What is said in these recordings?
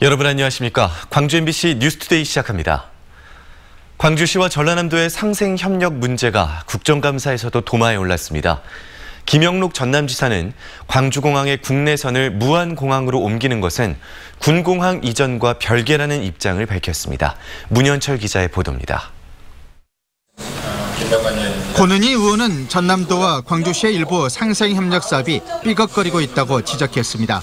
여러분 안녕하십니까? 광주 MBC 뉴스투데이 시작합니다. 광주시와 전라남도의 상생협력 문제가 국정감사에서도 도마에 올랐습니다. 김영록 전남지사는 광주공항의 국내선을 무안공항으로 옮기는 것은 군공항 이전과 별개라는 입장을 밝혔습니다. 문현철 기자의 보도입니다. 권은희 의원은 전남도와 광주시의 일부 상생협력 사업이 삐걱거리고 있다고 지적했습니다.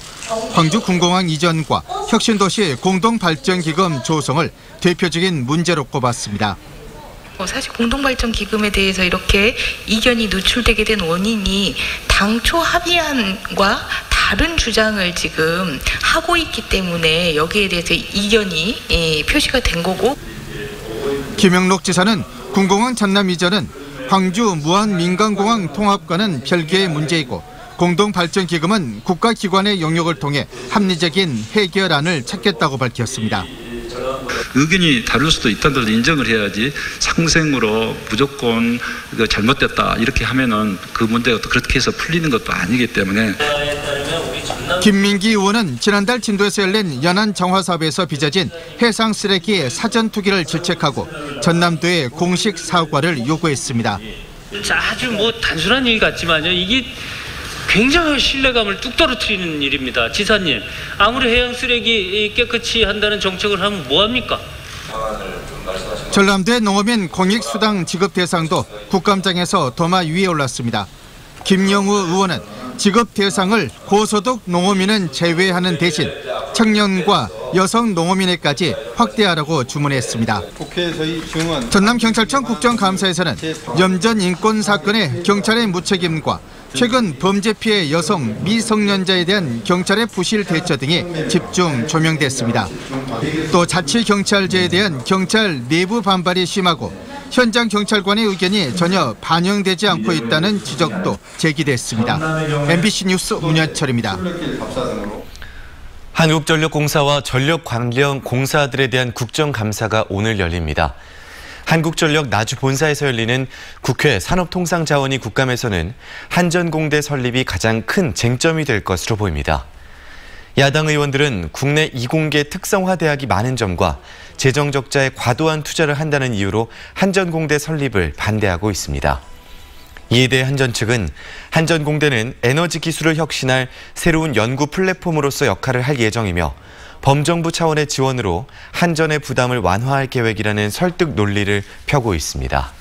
광주 군공항 이전과 혁신도시 공동발전기금 조성을 대표적인 문제로 꼽았습니다. 사실 공동발전기금에 대해서 이렇게 이견이 노출되게 된 원인이 당초 합의안과 다른 주장을 지금 하고 있기 때문에 여기에 대해서 이견이 표시가 된 거고. 김영록 지사는 군공항 전남 이전은 광주 무안민간공항 통합과는 별개의 문제이고 공동발전기금은 국가기관의 영역을 통해 합리적인 해결안을 찾겠다고 밝혔습니다. 의견이 다를 수도 있다는 걸 인정을 해야지 상생으로 무조건 잘못됐다 이렇게 하면은 그 문제가 또 그렇게 해서 풀리는 것도 아니기 때문에. 김민기 의원은 지난달 진도에서 열린 연안 정화사업에서 빚어진 해상 쓰레기 사전 투기를 질책하고 전남도에 공식 사과를 요구했습니다. 아주 단순한 일 같지만요, 이게 굉장한 신뢰감을 뚝 떨어뜨리는 일입니다. 지사님, 아무리 해양 쓰레기 깨끗이 한다는 정책을 하면 뭐합니까? 전남도의 농어민 공익수당 지급 대상도 국감장에서 도마 위에 올랐습니다. 김영우 의원은 지급 대상을 고소득 농어민은 제외하는 대신 청년과 여성 농어민에까지 확대하라고 주문했습니다. 전남경찰청 국정감사에서는 염전 인권 사건의 경찰의 무책임과 최근 범죄 피해 여성 미성년자에 대한 경찰의 부실 대처 등이 집중 조명됐습니다. 또 자치경찰제에 대한 경찰 내부 반발이 심하고 현장 경찰관의 의견이 전혀 반영되지 않고 있다는 지적도 제기됐습니다. MBC 뉴스 문현철입니다. 한국전력공사와 전력 관련 공사들에 대한 국정감사가 오늘 열립니다. 한국전력 나주 본사에서 열리는 국회 산업통상자원위 국감에서는 한전공대 설립이 가장 큰 쟁점이 될 것으로 보입니다. 야당 의원들은 국내 이공계 특성화 대학이 많은 점과 재정 적자에 과도한 투자를 한다는 이유로 한전공대 설립을 반대하고 있습니다. 이에 대해 한전 측은 한전공대는 에너지 기술을 혁신할 새로운 연구 플랫폼으로서 역할을 할 예정이며 범정부 차원의 지원으로 한전의 부담을 완화할 계획이라는 설득 논리를 펴고 있습니다.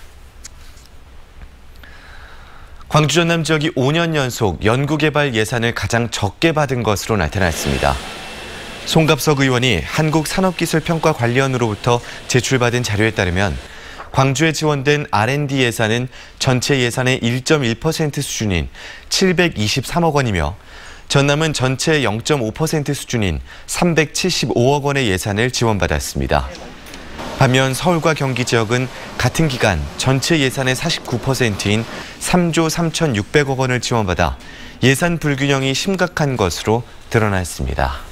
광주 전남 지역이 5년 연속 연구개발 예산을 가장 적게 받은 것으로 나타났습니다. 송갑석 의원이 한국산업기술평가관리원으로부터 제출받은 자료에 따르면 광주에 지원된 R&D 예산은 전체 예산의 1.1% 수준인 723억 원이며 전남은 전체 0.5% 수준인 375억 원의 예산을 지원받았습니다. 반면 서울과 경기 지역은 같은 기간 전체 예산의 49%인 3조 3,600억 원을 지원받아 예산 불균형이 심각한 것으로 드러났습니다.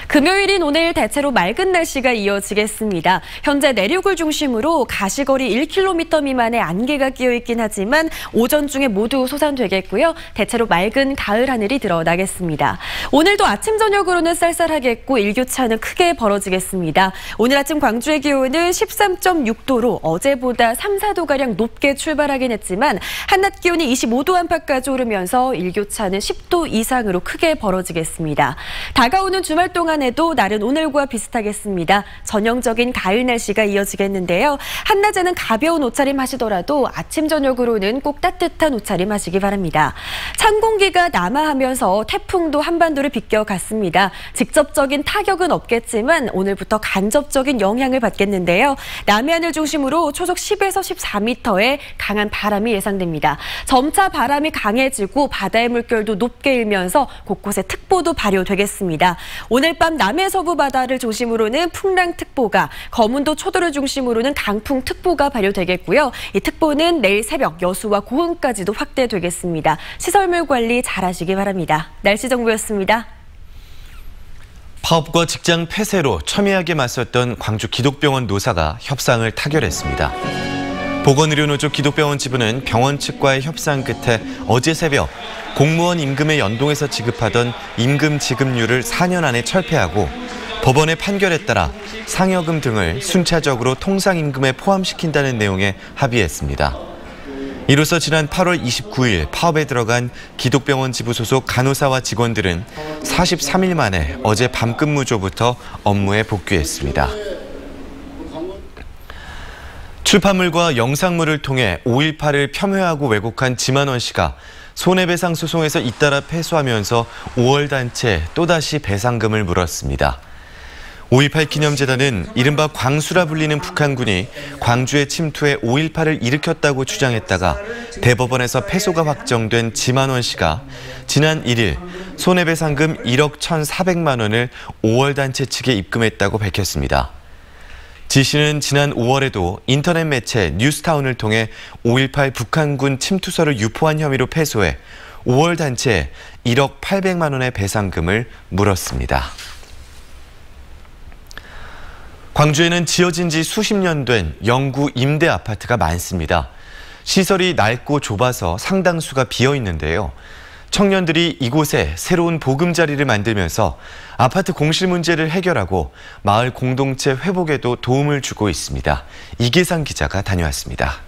금요일인 오늘 대체로 맑은 날씨가 이어지겠습니다. 현재 내륙을 중심으로 가시거리 1km 미만의 안개가 끼어있긴 하지만 오전 중에 모두 소산되겠고요. 대체로 맑은 가을 하늘이 드러나겠습니다. 오늘도 아침 저녁으로는 쌀쌀하겠고 일교차는 크게 벌어지겠습니다. 오늘 아침 광주의 기온은 13.6도로 어제보다 3, 4도가량 높게 출발하긴 했지만 한낮 기온이 25도 안팎까지 오르면서 일교차는 10도 이상으로 크게 벌어지겠습니다. 다가오는 주말 동안 에도 날은 오늘과 비슷하겠습니다. 전형적인 가을 날씨가 이어지겠는데요. 한낮에는 가벼운 옷차림 하시더라도 아침 저녁으로는 꼭 따뜻한 옷차림 하시기 바랍니다. 찬 공기가 남하하면서 태풍도 한반도를 비껴갔습니다. 직접적인 타격은 없겠지만 오늘부터 간접적인 영향을 받겠는데요. 남해안을 중심으로 초속 10에서 14m의 강한 바람이 예상됩니다. 점차 바람이 강해지고 바다의 물결도 높게 일면서 곳곳에 특보도 발효되겠습니다. 오늘 밤 남해 서부 바다를 중심으로는 풍랑특보가, 거문도 초도를 중심으로는 강풍특보가 발효되겠고요. 이 특보는 내일 새벽 여수와 고흥까지도 확대되겠습니다. 시설물 관리 잘하시기 바랍니다. 날씨 정보였습니다. 파업과 직장 폐쇄로 첨예하게 맞섰던 광주 기독병원 노사가 협상을 타결했습니다. 보건의료노조 기독병원 지부는 병원 측과의 협상 끝에 어제 새벽 공무원 임금에 연동해서 지급하던 임금 지급률을 4년 안에 철폐하고 법원의 판결에 따라 상여금 등을 순차적으로 통상임금에 포함시킨다는 내용에 합의했습니다. 이로써 지난 8월 29일 파업에 들어간 기독병원 지부 소속 간호사와 직원들은 43일 만에 어제 밤근무조부터 업무에 복귀했습니다. 출판물과 영상물을 통해 5.18을 폄훼하고 왜곡한 지만원 씨가 손해배상 소송에서 잇따라 패소하면서 5월 단체에 또다시 배상금을 물었습니다. 5.18 기념재단은 이른바 광수라 불리는 북한군이 광주에 침투해 5.18을 일으켰다고 주장했다가 대법원에서 패소가 확정된 지만원 씨가 지난 1일 손해배상금 1억 1,400만 원을 5월 단체 측에 입금했다고 밝혔습니다. 지 씨는 지난 5월에도 인터넷 매체 뉴스타운을 통해 5.18 북한군 침투설을 유포한 혐의로 패소해 5월 단체에 1억 800만 원의 배상금을 물었습니다. 광주에는 지어진 지 수십 년 된 영구 임대 아파트가 많습니다. 시설이 낡고 좁아서 상당수가 비어 있는데요. 청년들이 이곳에 새로운 보금자리를 만들면서 아파트 공실 문제를 해결하고 마을 공동체 회복에도 도움을 주고 있습니다. 이계상 기자가 다녀왔습니다.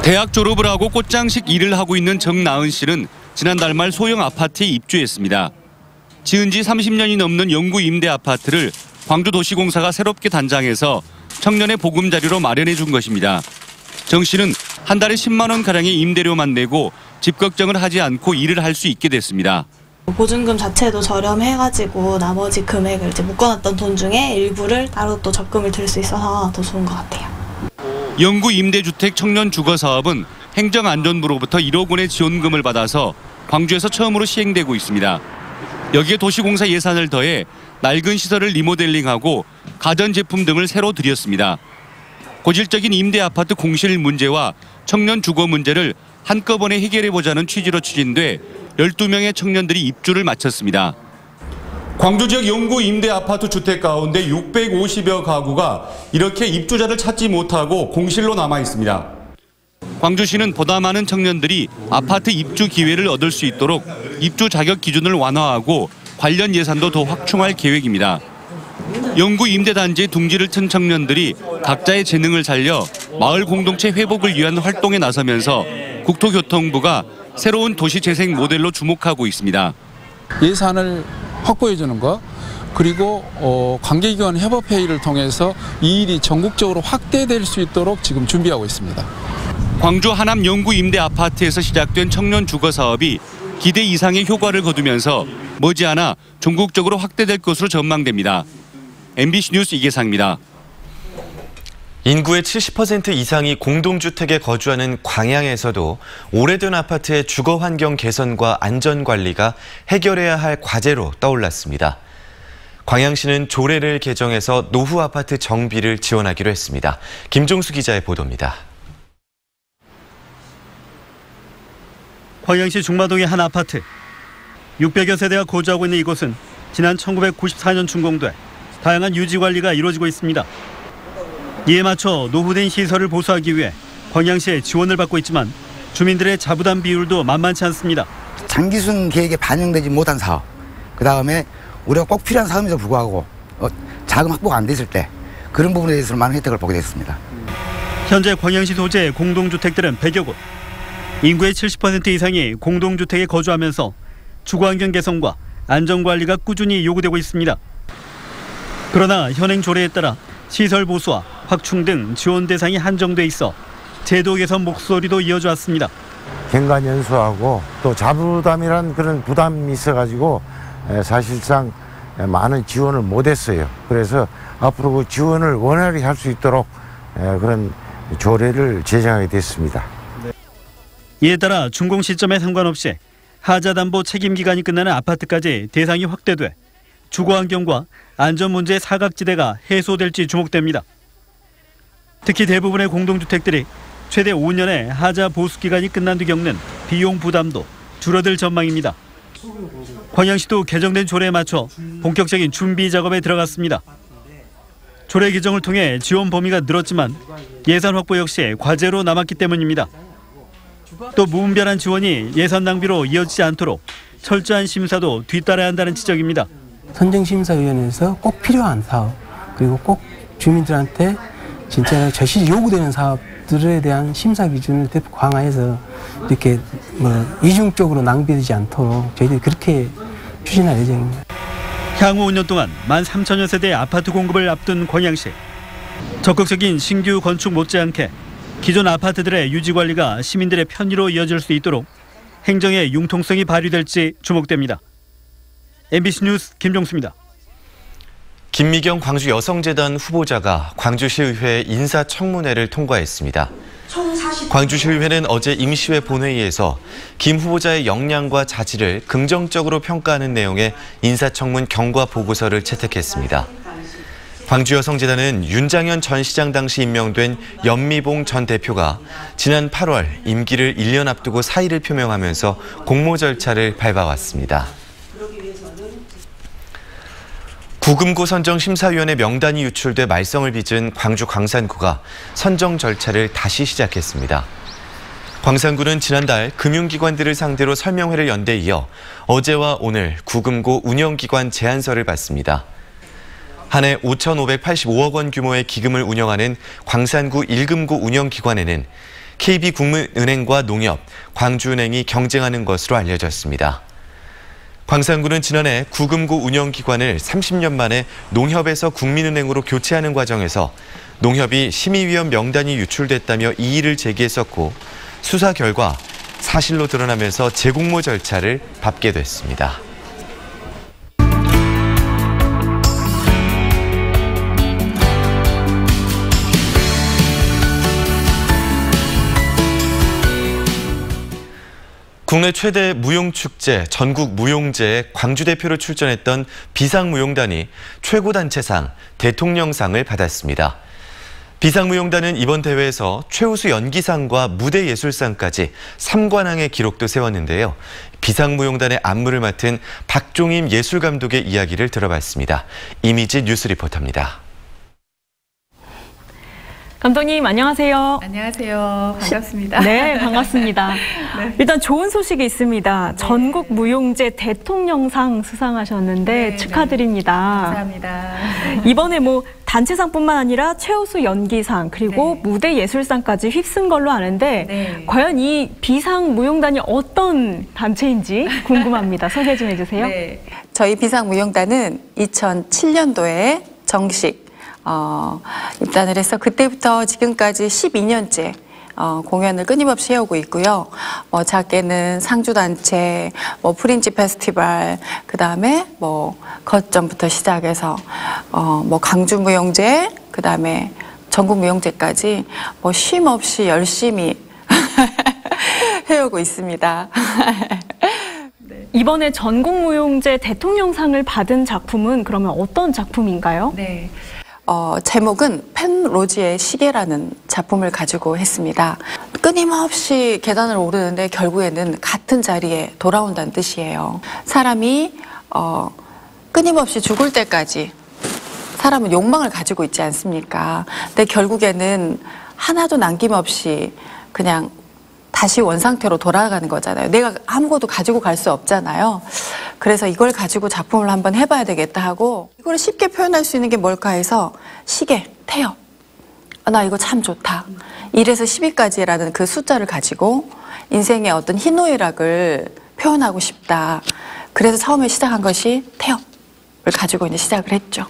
대학 졸업을 하고 꽃장식 일을 하고 있는 정나은 씨는 지난달 말 소형 아파트에 입주했습니다. 지은 지 30년이 넘는 영구 임대 아파트를 광주도시공사가 새롭게 단장해서 청년의 보금자리로 마련해 준 것입니다. 정 씨는 한 달에 10만 원가량의 임대료만 내고 집 걱정을 하지 않고 일을 할 수 있게 됐습니다. 보증금 자체도 저렴해가지고 나머지 금액을 묶어놨던 돈 중에 일부를 따로 또 적금을 들 수 있어서 더 좋은 것 같아요. 영구 임대주택 청년 주거 사업은 행정안전부로부터 1억 원의 지원금을 받아서 광주에서 처음으로 시행되고 있습니다. 여기에 도시공사 예산을 더해 낡은 시설을 리모델링하고 가전제품 등을 새로 들였습니다. 고질적인 임대 아파트 공실 문제와 청년 주거 문제를 한꺼번에 해결해보자는 취지로 추진돼 12명의 청년들이 입주를 마쳤습니다. 광주 지역 영구 임대 아파트 주택 가운데 650여 가구가 이렇게 입주자를 찾지 못하고 공실로 남아 있습니다. 광주시는 보다 많은 청년들이 아파트 입주 기회를 얻을 수 있도록 입주 자격 기준을 완화하고 관련 예산도 더 확충할 계획입니다. 영구 임대단지에 둥지를 튼 청년들이 각자의 재능을 살려 마을 공동체 회복을 위한 활동에 나서면서 국토교통부가 새로운 도시재생 모델로 주목하고 있습니다. 예산을 확보해 주는 것, 그리고 관계기관 협업회의를 통해서 이 일이 전국적으로 확대될 수 있도록 지금 준비하고 있습니다. 광주 하남 영구 임대 아파트에서 시작된 청년 주거 사업이 기대 이상의 효과를 거두면서 머지않아 전국적으로 확대될 것으로 전망됩니다. MBC 뉴스 이계상입니다. 인구의 70% 이상이 공동주택에 거주하는 광양에서도 오래된 아파트의 주거 환경 개선과 안전관리가 해결해야 할 과제로 떠올랐습니다. 광양시는 조례를 개정해서 노후 아파트 정비를 지원하기로 했습니다. 김종수 기자의 보도입니다. 광양시 중마동의 한 아파트. 600여 세대가 거주하고 있는 이곳은 지난 1994년 준공돼 다양한 유지관리가 이루어지고 있습니다. 이에 맞춰 노후된 시설을 보수하기 위해 광양시의 지원을 받고 있지만 주민들의 자부담 비율도 만만치 않습니다. 장기순 계획에 반영되지 못한 사업, 그다음에 우리가 꼭 필요한 사업임에도 불구하고 자금 확보가 안 됐을 때 그런 부분에 대해서는 많은 혜택을 보게 됐습니다. 현재 광양시 소재의 공동주택들은 100여 곳. 인구의 70% 이상이 공동주택에 거주하면서 주거환경 개선과 안전관리가 꾸준히 요구되고 있습니다. 그러나 현행 조례에 따라 시설 보수와 확충 등 지원 대상이 한정돼 있어 제도 개선 목소리도 이어져 왔습니다. 경관 연수하고 또 자부담이란 그런 부담이 있어가지고 사실상 많은 지원을 못했어요. 그래서 앞으로 그 지원을 원활히 할 수 있도록 그런 조례를 제정하게 됐습니다. 이에 따라 준공 시점에 상관없이 하자담보 책임기간이 끝나는 아파트까지 대상이 확대돼 주거환경과 안전 문제의 사각지대가 해소될지 주목됩니다. 특히 대부분의 공동주택들이 최대 5년의 하자 보수기간이 끝난 뒤 겪는 비용 부담도 줄어들 전망입니다. 광양시도 개정된 조례에 맞춰 본격적인 준비 작업에 들어갔습니다. 조례 개정을 통해 지원 범위가 늘었지만 예산 확보 역시 과제로 남았기 때문입니다. 또 무분별한 지원이 예산 낭비로 이어지지 않도록 철저한 심사도 뒤따라야 한다는 지적입니다. 선정심사위원회에서 꼭 필요한 사업, 그리고 꼭 주민들한테 진짜 절실히 요구되는 사업들에 대한 심사 기준을 강화해서 이렇게 이중적으로 낭비되지 않도록 저희들이 그렇게 추진할 예정입니다. 향후 5년 동안 13,000여 세대의 아파트 공급을 앞둔 광양시. 적극적인 신규 건축 못지않게 기존 아파트들의 유지 관리가 시민들의 편의로 이어질 수 있도록 행정의 융통성이 발휘될지 주목됩니다. MBC 뉴스 김종수입니다. 김미경 광주 여성재단 후보자가 광주시의회 인사청문회를 통과했습니다. 광주시의회는 어제 임시회 본회의에서 김 후보자의 역량과 자질을 긍정적으로 평가하는 내용의 인사청문 경과 보고서를 채택했습니다. 광주여성재단은 윤장현 전 시장 당시 임명된 연미봉 전 대표가 지난 8월 임기를 1년 앞두고 사의를 표명하면서 공모 절차를 밟아왔습니다. 구금고 선정심사위원회 명단이 유출돼 말썽을 빚은 광주 광산구가 선정 절차를 다시 시작했습니다. 광산구는 지난달 금융기관들을 상대로 설명회를 연 데 이어 어제와 오늘 구금고 운영기관 제안서를 받습니다. 한 해 5,585억 원 규모의 기금을 운영하는 광산구 1금고 운영기관에는 KB국민은행과 농협, 광주은행이 경쟁하는 것으로 알려졌습니다. 광산구는 지난해 구금고 운영기관을 30년 만에 농협에서 국민은행으로 교체하는 과정에서 농협이 심의위원 명단이 유출됐다며 이의를 제기했었고 수사 결과 사실로 드러나면서 재공모 절차를 밟게 됐습니다. 국내 최대 무용축제 전국무용제에 광주 대표로 출전했던 비상무용단이 최고단체상 대통령상을 받았습니다. 비상무용단은 이번 대회에서 최우수 연기상과 무대예술상까지 3관왕의 기록도 세웠는데요. 비상무용단의 안무를 맡은 박종임 예술감독의 이야기를 들어봤습니다. 이미지 뉴스 리포터입니다. 감독님 안녕하세요. 안녕하세요. 반갑습니다. 네, 반갑습니다. 네. 일단 좋은 소식이 있습니다. 네. 전국 무용제 대통령상 수상하셨는데 네, 축하드립니다. 네. 감사합니다. 이번에 단체상뿐만 아니라 최우수 연기상 그리고 네. 무대예술상까지 휩쓴 걸로 아는데 네. 과연 이 비상무용단이 어떤 단체인지 궁금합니다. 소개 좀 해주세요. 네. 저희 비상무용단은 2007년도에 정식 입단을 해서 그때부터 지금까지 12년째 공연을 끊임없이 해오고 있고요. 작게는 상주단체, 프린지 페스티벌, 그 다음에 겉전부터 시작해서 강주무용제, 그 다음에 전국무용제까지 쉼 없이 열심히 해오고 있습니다. 이번에 전국무용제 대통령상을 받은 작품은 그러면 어떤 작품인가요? 네. 제목은 펜로지의 시계라는 작품을 가지고 했습니다. 끊임없이 계단을 오르는데 결국에는 같은 자리에 돌아온다는 뜻이에요. 사람이 끊임없이 죽을 때까지 사람은 욕망을 가지고 있지 않습니까? 근데 결국에는 하나도 남김없이 그냥 다시 원상태로 돌아가는 거잖아요. 내가 아무것도 가지고 갈 수 없잖아요. 그래서 이걸 가지고 작품을 한번 해봐야 되겠다 하고 이걸 쉽게 표현할 수 있는 게 뭘까 해서 시계, 태엽. 나 이거 참 좋다. 1에서 12까지라는 그 숫자를 가지고 인생의 어떤 희노애락을 표현하고 싶다. 그래서 처음에 시작한 것이 태엽을 가지고 이제 시작을 했죠.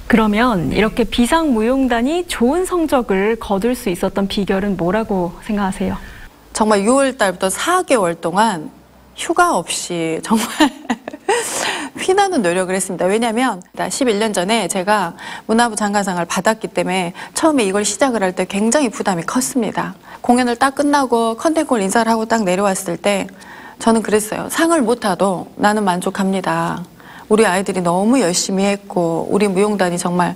그러면 이렇게 비상무용단이 좋은 성적을 거둘 수 있었던 비결은 뭐라고 생각하세요? 정말 6월 달부터 4개월 동안 휴가 없이 정말 피나는 노력을 했습니다. 왜냐하면 11년 전에 제가 문화부 장관상을 받았기 때문에 처음에 이걸 시작을 할 때 굉장히 부담이 컸습니다. 공연을 딱 끝나고 컨텐츠를 인사를 하고 딱 내려왔을 때 저는 그랬어요. 상을 못 타도 나는 만족합니다. 우리 아이들이 너무 열심히 했고 우리 무용단이 정말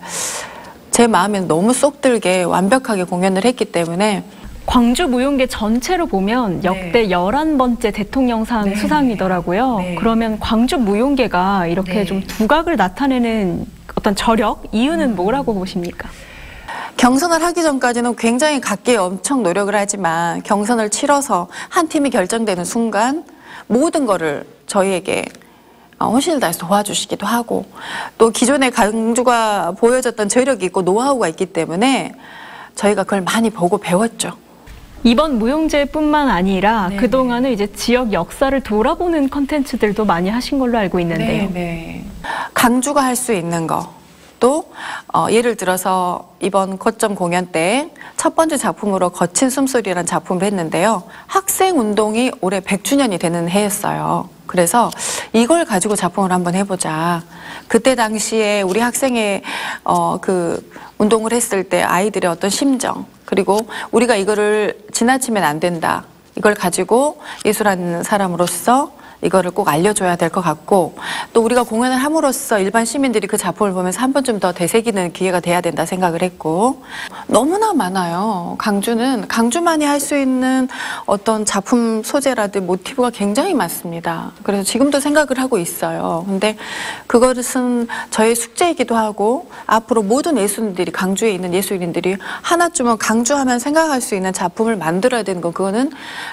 제 마음에 너무 쏙 들게 완벽하게 공연을 했기 때문에 광주 무용계 전체로 보면 역대 네. 11번째 대통령상 네. 수상이더라고요. 네. 그러면 광주 무용계가 이렇게 네. 좀 두각을 나타내는 어떤 저력, 이유는 뭐라고 보십니까? 경선을 하기 전까지는 굉장히 각기에 엄청 노력을 하지만 경선을 치러서 한 팀이 결정되는 순간 모든 거를 저희에게 혼신을 다해서 도와주시기도 하고 또 기존의 강주가 보여줬던 저력이 있고 노하우가 있기 때문에 저희가 그걸 많이 보고 배웠죠. 이번 무용제뿐만 아니라 그동안은 이제 지역 역사를 돌아보는 컨텐츠들도 많이 하신 걸로 알고 있는데요. 강주가 할 수 있는 거. 또 예를 들어서 이번 거점 공연 때 첫 번째 작품으로 거친 숨소리라는 작품을 했는데요. 학생 운동이 올해 100주년이 되는 해였어요. 그래서 이걸 가지고 작품을 한번 해보자. 그때 당시에 우리 학생의 그 운동을 했을 때 아이들의 어떤 심정, 그리고 우리가 이거를 지나치면 안 된다. 이걸 가지고 예술하는 사람으로서 이거를 꼭 알려줘야 될 것 같고 또 우리가 공연을 함으로써 일반 시민들이 그 작품을 보면서 한 번쯤 더 되새기는 기회가 돼야 된다 생각을 했고 너무나 많아요. 강주는 강주만이 할 수 있는 어떤 작품 소재라든 모티브가 굉장히 많습니다. 그래서 지금도 생각을 하고 있어요. 근데 그것은 저의 숙제이기도 하고 앞으로 모든 예술인들이 강주에 있는 예술인들이 하나쯤은 강주하면 생각할 수 있는 작품을 만들어야 되는 거 그거는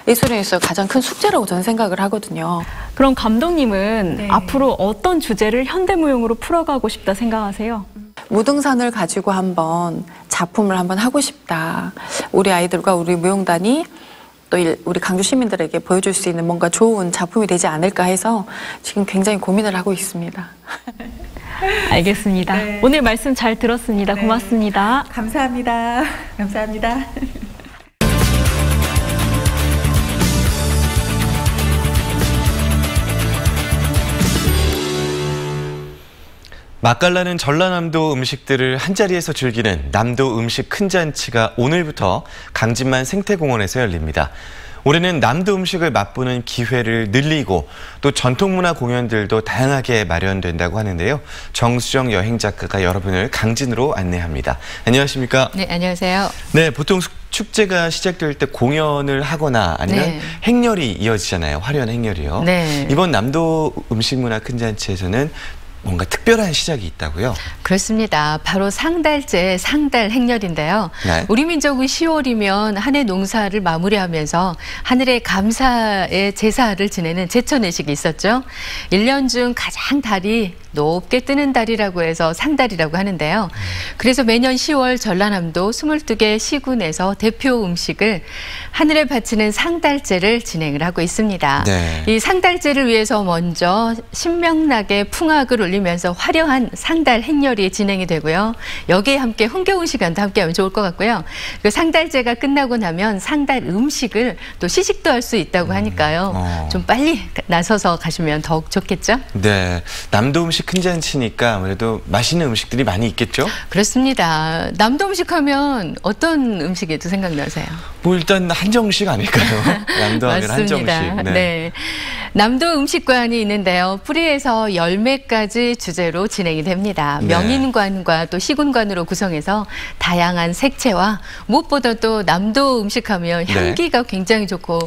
예술인으로서 가장 큰 숙제라고 저는 생각을 하거든요. 그럼 감독님은 앞으로 어떤 주제를 현대무용으로 풀어가고 싶다 생각하세요? 무등산을 가지고 한번 작품을 한번 하고 싶다. 우리 아이들과 우리 무용단이 또 우리 강주 시민들에게 보여줄 수 있는 뭔가 좋은 작품이 되지 않을까 해서 지금 굉장히 고민을 하고 있습니다. 알겠습니다. 오늘 말씀 잘 들었습니다. 고맙습니다. 감사합니다. 감사합니다. 맛깔나는 전라남도 음식들을 한자리에서 즐기는 남도 음식 큰 잔치가 오늘부터 강진만 생태공원에서 열립니다. 올해는 남도 음식을 맛보는 기회를 늘리고 또 전통문화 공연들도 다양하게 마련된다고 하는데요. 정수정 여행작가가 여러분을 강진으로 안내합니다. 안녕하십니까? 네, 안녕하세요. 네, 보통 축제가 시작될 때 공연을 하거나 아니면 행렬이 이어지잖아요. 화려한 행렬이요. 네. 이번 남도 음식문화 큰 잔치에서는 뭔가 특별한 시작이 있다고요? 그렇습니다. 바로 상달제 상달 행렬인데요. 우리 민족은 10월이면 한 해 농사를 마무리하면서 하늘의 감사의 제사를 지내는 제천의식이 있었죠. 1년 중 가장 달이 높게 뜨는 달이라고 해서 상달이라고 하는데요. 그래서 매년 10월 전라남도 22개 시군에서 대표 음식을 하늘에 바치는 상달제를 진행을 하고 있습니다. 이 상달제를 위해서 먼저 신명나게 풍악을 울리면서 화려한 상달 행렬이 진행이 되고요. 여기에 함께 흥겨운 시간도 함께하면 좋을 것 같고요. 그 상달제가 끝나고 나면 상달 음식을 또 시식도 할 수 있다고 하니까요. 좀 빨리 나서서 가시면 더욱 좋겠죠? 네, 남도 음식 큰 잔치니까 아무래도 맛있는 음식들이 많이 있겠죠? 그렇습니다. 남도 음식하면 어떤 음식이 또 생각나세요? 뭐 일단 한정식 아닐까요? 남도 하면 한정식. 네. 남도 음식관이 있는데요. 뿌리에서 열매까지 주제로 진행이 됩니다. 명인관과 또 시군관으로 구성해서 다양한 색채와 무엇보다 또 남도 음식하면 향기가 굉장히 좋고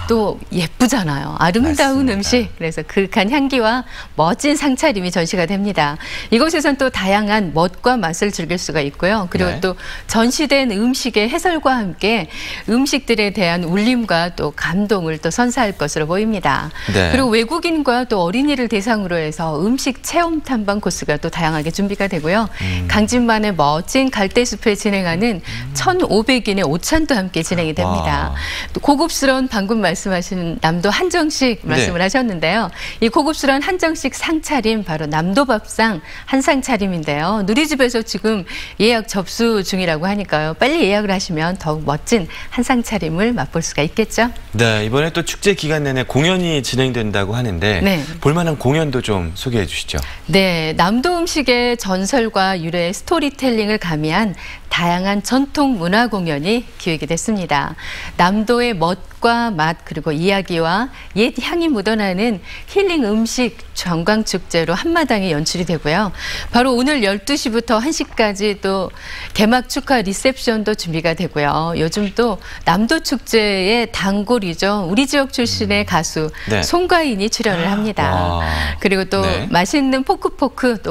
또 예쁘잖아요. 아름다운 음식. 그래서 그윽한 향기와 멋진 상차림이 전시가 됩니다. 이곳에선 또 다양한 멋과 맛을 즐길 수가 있고요. 그리고 또 전시된 음식의 해설과 함께 음식들에 대한 울림과 또 감동을 또 선사할 것으로 보입니다. 그리고 외국인과 또 어린이를 대상으로 해서 음식 체험 탐방 코스가 또 다양하게 준비가 되고요. 강진만의 멋진 갈대숲에 진행하는 1,500인의 오찬도 함께 진행이 됩니다. 또 고급스러운 방금 말씀하신 남도 한정식 말씀을 하셨는데요. 이 고급스러운 한정식 상차림 바로 남도밥상 한상차림인데요. 누리집에서 지금 예약 접수 중이라고 하니까요. 빨리 예약을 하시면 더욱 멋진 한상차림을 맛볼 수가 있겠죠. 네, 이번에 또 축제 기간 내내 공연이 진행된다고 하는데 볼만한 공연도 좀 소개해 주시죠. 네, 남도 음식의 전설과 유래 스토리텔링을 가미한 다양한 전통 문화 공연이 기획이 됐습니다. 남도의 멋과 맛 그리고 이야기와 옛 향이 묻어나는 힐링 음식 관광축제로 한마당에 연출이 되고요. 바로 오늘 12시부터 1시까지 또 개막 축하 리셉션도 준비가 되고요. 요즘 또 남도 축제의 단골이죠. 우리 지역 출신의 가수 송가인이 출연을 합니다. 와. 그리고 또 네. 맛있는 포크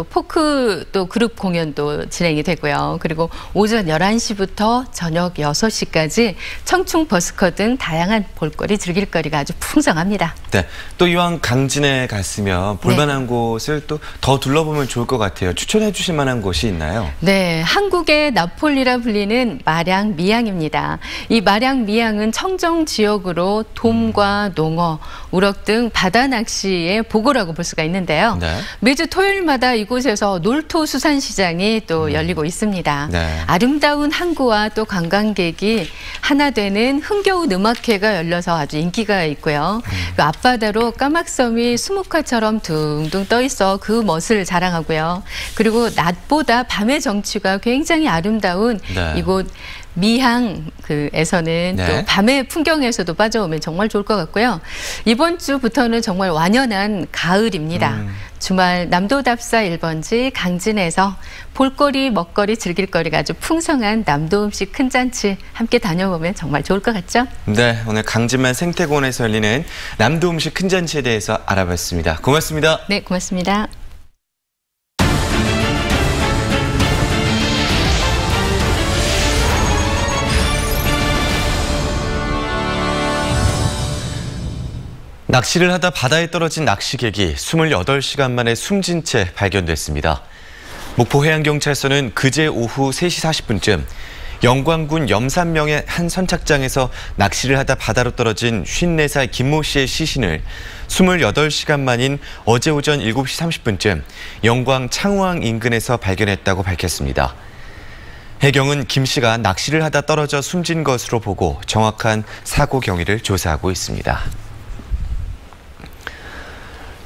또 그룹 공연도 진행이 되고요. 그리고 오전 11시부터 저녁 6시까지 청춘 버스커 등 다양한 볼거리 즐길 거리가 아주 풍성합니다. 네, 또 이왕 강진에 갔으면 볼만한 곳을 또 더 둘러보면 좋을 것 같아요. 추천해 주실 만한 곳이 있나요? 네, 한국의 나폴리라 불리는 마량 미양입니다. 이 마량 미양은 청정 지역으로 돔과 농어, 우럭 등 바다 낚시의 보고라고 볼 수가 있는데요. 네. 매주 토요일마다 이곳에서 놀토 수산시장이 또 열리고 있습니다. 네. 아름다운 항구와 또 관광객이 하나 되는 흥겨운 음악회가 열려서 아주 인기가 있고요. 그 앞바다로 까막섬이 수묵화처럼 둥둥 떠 있어 그 멋을 자랑하고요. 그리고 낮보다 밤의 정취가 굉장히 아름다운 네. 이곳 미항에서는 네. 또 밤의 풍경에서도 빠져오면 정말 좋을 것 같고요. 이번 주부터는 정말 완연한 가을입니다. 주말 남도답사 1번지 강진에서 볼거리, 먹거리, 즐길거리가 아주 풍성한 남도 음식 큰 잔치 함께 다녀보면 정말 좋을 것 같죠? 네, 오늘 강진만 생태공원에서 열리는 남도 음식 큰 잔치에 대해서 알아봤습니다. 고맙습니다. 네, 고맙습니다. 낚시를 하다 바다에 떨어진 낚시객이 28시간 만에 숨진 채 발견됐습니다. 목포해양경찰서는 그제 오후 3시 40분쯤 영광군 염산명의 한 선착장에서 낚시를 하다 바다로 떨어진 54살 김모 씨의 시신을 28시간 만인 어제 오전 7시 30분쯤 영광 창우항 인근에서 발견했다고 밝혔습니다. 해경은 김 씨가 낚시를 하다 떨어져 숨진 것으로 보고 정확한 사고 경위를 조사하고 있습니다.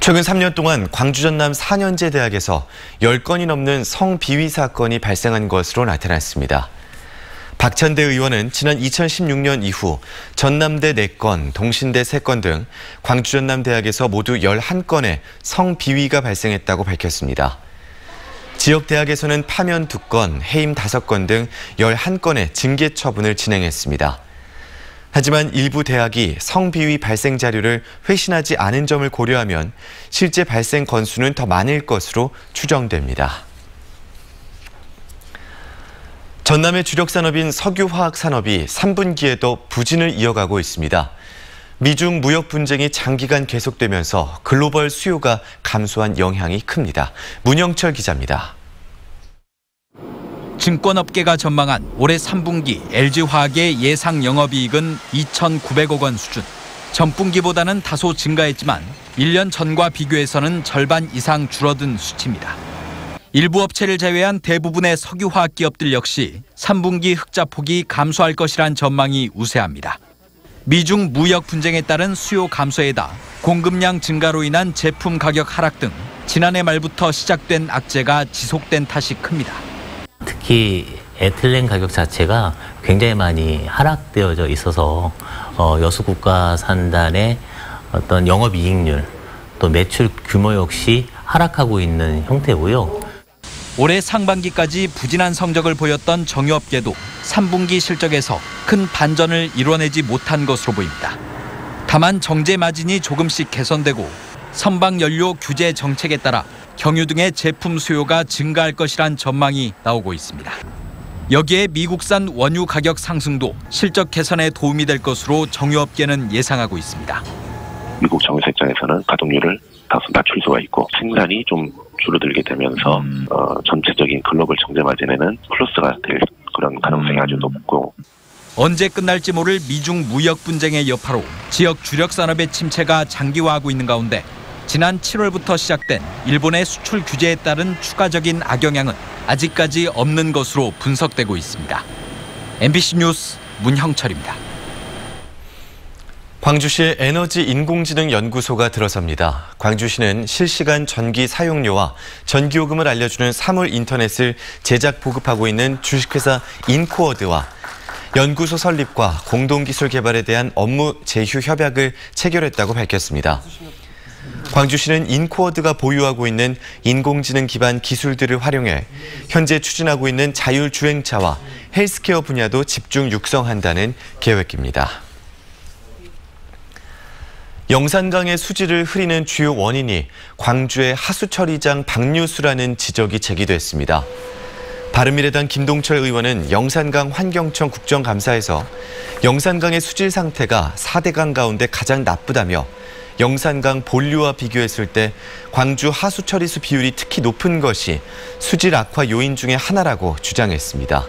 최근 3년 동안 광주 전남 4년제 대학에서 10건이 넘는 성비위 사건이 발생한 것으로 나타났습니다. 박찬대 의원은 지난 2016년 이후 전남대 4건, 동신대 3건 등 광주 전남 대학에서 모두 11건의 성비위가 발생했다고 밝혔습니다. 지역 대학에서는 파면 2건, 해임 5건 등 11건의 징계 처분을 진행했습니다. 하지만 일부 대학이 성비위 발생 자료를 회신하지 않은 점을 고려하면 실제 발생 건수는 더 많을 것으로 추정됩니다. 전남의 주력 산업인 석유화학 산업이 3분기에도 부진을 이어가고 있습니다. 미중 무역 분쟁이 장기간 계속되면서 글로벌 수요가 감소한 영향이 큽니다. 문영철 기자입니다. 증권업계가 전망한 올해 3분기 LG화학의 예상 영업이익은 2,900억 원 수준. 전분기보다는 다소 증가했지만 1년 전과 비교해서는 절반 이상 줄어든 수치입니다. 일부 업체를 제외한 대부분의 석유화학 기업들 역시 3분기 흑자 폭이 감소할 것이란 전망이 우세합니다. 미중 무역 분쟁에 따른 수요 감소에다 공급량 증가로 인한 제품 가격 하락 등 지난해 말부터 시작된 악재가 지속된 탓이 큽니다. 특히 에틸렌 가격 자체가 굉장히 많이 하락되어져 있어서 여수 국가산단의 어떤 영업이익률 또 매출 규모 역시 하락하고 있는 형태고요. 올해 상반기까지 부진한 성적을 보였던 정유업계도 3분기 실적에서 큰 반전을 이뤄내지 못한 것으로 보입니다. 다만 정제 마진이 조금씩 개선되고 선박 연료 규제 정책에 따라 경유 등의 제품 수요가 증가할 것이란 전망이 나오고 있습니다. 여기에 미국산 원유 가격 상승도 실적 개선에 도움이 될 것으로 정유업계는 예상하고 있습니다. 미국 정유사 입장에서는 가동률을 다소 낮출 수가 있고 생산이 좀 줄어들게 되면서 전체적인 글로벌 정제 마진에는 플러스가 될 그런 가능성이 아주 높고 언제 끝날지 모를 미중 무역 분쟁의 여파로 지역 주력 산업의 침체가 장기화하고 있는 가운데 지난 7월부터 시작된 일본의 수출 규제에 따른 추가적인 악영향은 아직까지 없는 것으로 분석되고 있습니다. MBC 뉴스 문형철입니다. 광주시의 에너지 인공지능 연구소가 들어섭니다. 광주시는 실시간 전기 사용료와 전기요금을 알려주는 사물 인터넷을 제작 보급하고 있는 주식회사 인코어드와 연구소 설립과 공동기술 개발에 대한 업무 제휴 협약을 체결했다고 밝혔습니다. 광주시는 인코어드가 보유하고 있는 인공지능 기반 기술들을 활용해 현재 추진하고 있는 자율주행차와 헬스케어 분야도 집중 육성한다는 계획입니다. 영산강의 수질을 흐리는 주요 원인이 광주의 하수처리장 방류수라는 지적이 제기됐습니다. 바른미래당 김동철 의원은 영산강 환경청 국정감사에서 영산강의 수질 상태가 4대강 가운데 가장 나쁘다며 영산강 본류와 비교했을 때 광주 하수처리수 비율이 특히 높은 것이 수질 악화 요인 중에 하나라고 주장했습니다.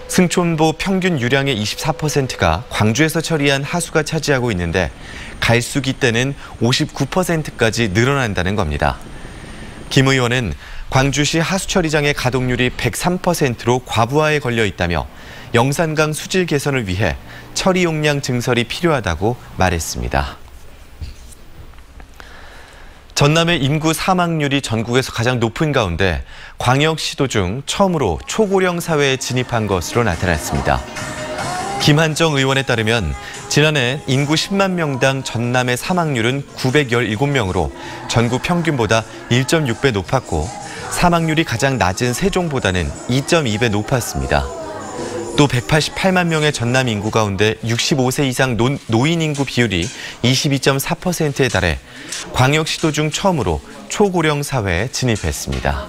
승촌보 평균 유량의 24%가 광주에서 처리한 하수가 차지하고 있는데 갈수기 때는 59%까지 늘어난다는 겁니다. 김 의원은 광주시 하수처리장의 가동률이 103%로 과부하에 걸려 있다며 영산강 수질 개선을 위해 처리 용량 증설이 필요하다고 말했습니다. 전남의 인구 사망률이 전국에서 가장 높은 가운데 광역시도 중 처음으로 초고령 사회에 진입한 것으로 나타났습니다. 김한정 의원에 따르면 지난해 인구 10만 명당 전남의 사망률은 917명으로 전국 평균보다 1.6배 높았고 사망률이 가장 낮은 세종보다는 2.2배 높았습니다. 또 188만 명의 전남 인구 가운데 65세 이상 노인 인구 비율이 22.4%에 달해 광역시도 중 처음으로 초고령 사회에 진입했습니다.